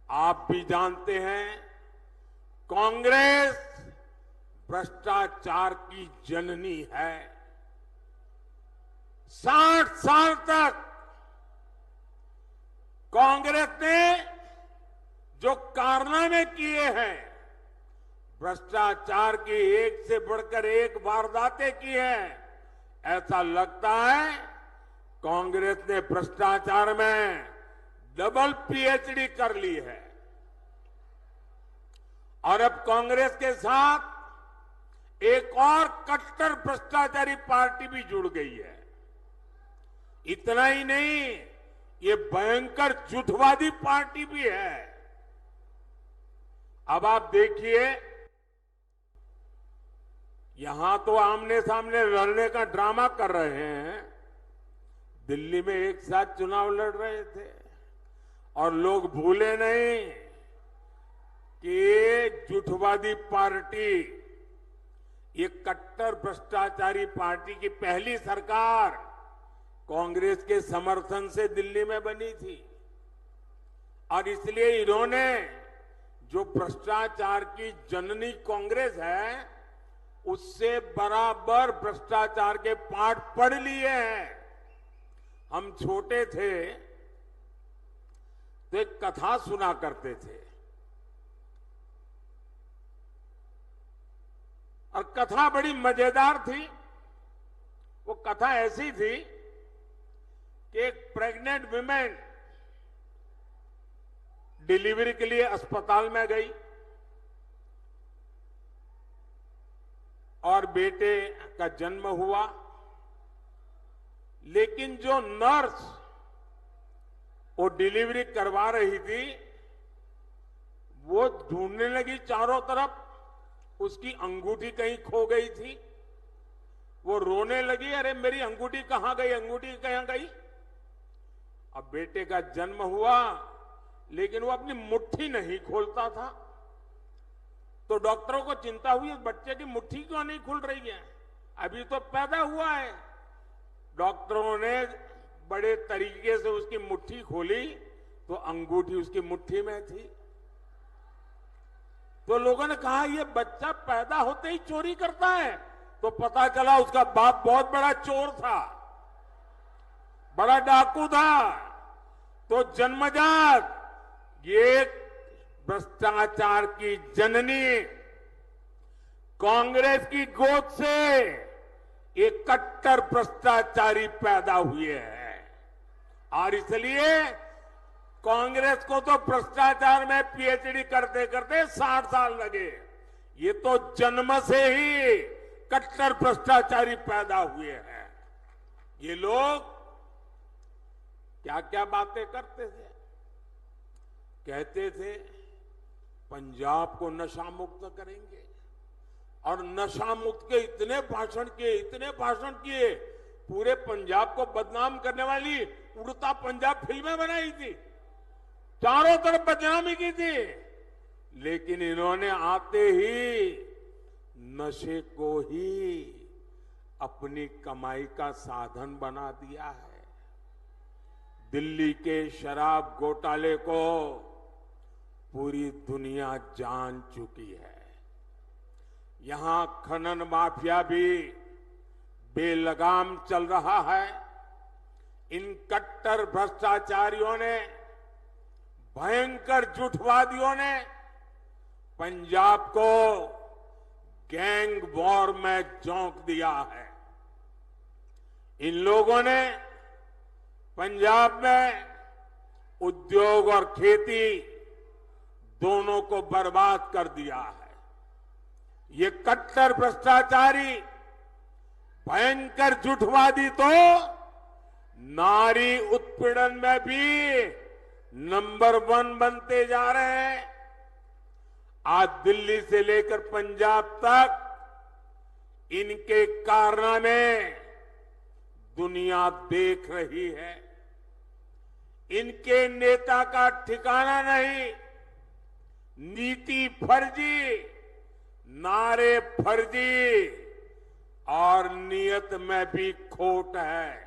आप भी जानते हैं, कांग्रेस भ्रष्टाचार की जननी है। 60 साल तक कांग्रेस ने जो कारनामे किए हैं, भ्रष्टाचार की एक से बढ़कर एक वारदातें की हैं, ऐसा लगता है कांग्रेस ने भ्रष्टाचार में डबल पीएचडी कर ली है। और अब कांग्रेस के साथ एक और कट्टर भ्रष्टाचारी पार्टी भी जुड़ गई है। इतना ही नहीं, ये भयंकर झूठवादी पार्टी भी है। अब आप देखिए, यहां तो आमने सामने लड़ने का ड्रामा कर रहे हैं, दिल्ली में एक साथ चुनाव लड़ रहे थे और लोग भूले नहीं कि ये झूठवादी पार्टी, ये कट्टर भ्रष्टाचारी पार्टी की पहली सरकार कांग्रेस के समर्थन से दिल्ली में बनी थी। और इसलिए इन्होंने जो भ्रष्टाचार की जननी कांग्रेस है, उससे बराबर भ्रष्टाचार के पाठ पढ़ लिए हैं। हम छोटे थे तो एक कथा सुना करते थे, और कथा बड़ी मजेदार थी। वो कथा ऐसी थी कि एक प्रेग्नेंट विमेन डिलीवरी के लिए अस्पताल में गई और बेटे का जन्म हुआ, लेकिन जो नर्स वो डिलीवरी करवा रही थी, वो ढूंढने लगी चारों तरफ, उसकी अंगूठी कहीं खो गई थी। वो रोने लगी, अरे मेरी अंगूठी कहां गई, अंगूठी कहां गई। अब बेटे का जन्म हुआ, लेकिन वो अपनी मुट्ठी नहीं खोलता था। तो डॉक्टरों को चिंता हुई, इस बच्चे की मुट्ठी क्यों नहीं खुल रही है, अभी तो पैदा हुआ है। डॉक्टरों ने बड़े तरीके से उसकी मुट्ठी खोली तो अंगूठी उसकी मुट्ठी में थी। तो लोगों ने कहा ये बच्चा पैदा होते ही चोरी करता है। तो पता चला उसका बाप बहुत बड़ा चोर था, बड़ा डाकू था। तो जन्मजात ये भ्रष्टाचार की जननी कांग्रेस की गोद से एक कट्टर भ्रष्टाचारी पैदा हुए हैं। और इसलिए कांग्रेस को तो भ्रष्टाचार में पीएचडी करते करते 60 साल लगे। ये तो जन्म से ही कट्टर भ्रष्टाचारी पैदा हुए हैं। ये लोग क्या क्या बातें करते थे। कहते थे पंजाब को नशा मुक्त करेंगे, और नशा मुक्त के इतने भाषण किए, पूरे पंजाब को बदनाम करने वाली उड़ता पंजाब फिल्में बनाई थी, चारों तरफ बदनामी की थी। लेकिन इन्होंने आते ही नशे को ही अपनी कमाई का साधन बना दिया है। दिल्ली के शराब घोटाले को पूरी दुनिया जान चुकी है। यहां खनन माफिया भी बेलगाम चल रहा है। इन कट्टर भ्रष्टाचारियों ने, भयंकर झूठवादियों ने पंजाब को गैंग वॉर में झोंक दिया है। इन लोगों ने पंजाब में उद्योग और खेती दोनों को बर्बाद कर दिया है। ये कट्टर भ्रष्टाचारी, भयंकर झूठवादी तो नारी उत्पीड़न में भी नंबर 1 बनते जा रहे हैं। आज दिल्ली से लेकर पंजाब तक इनके कारनामे दुनिया देख रही है। इनके नेता का ठिकाना नहीं, नीति फर्जी, नारे फर्जी और नियत में भी खोट है।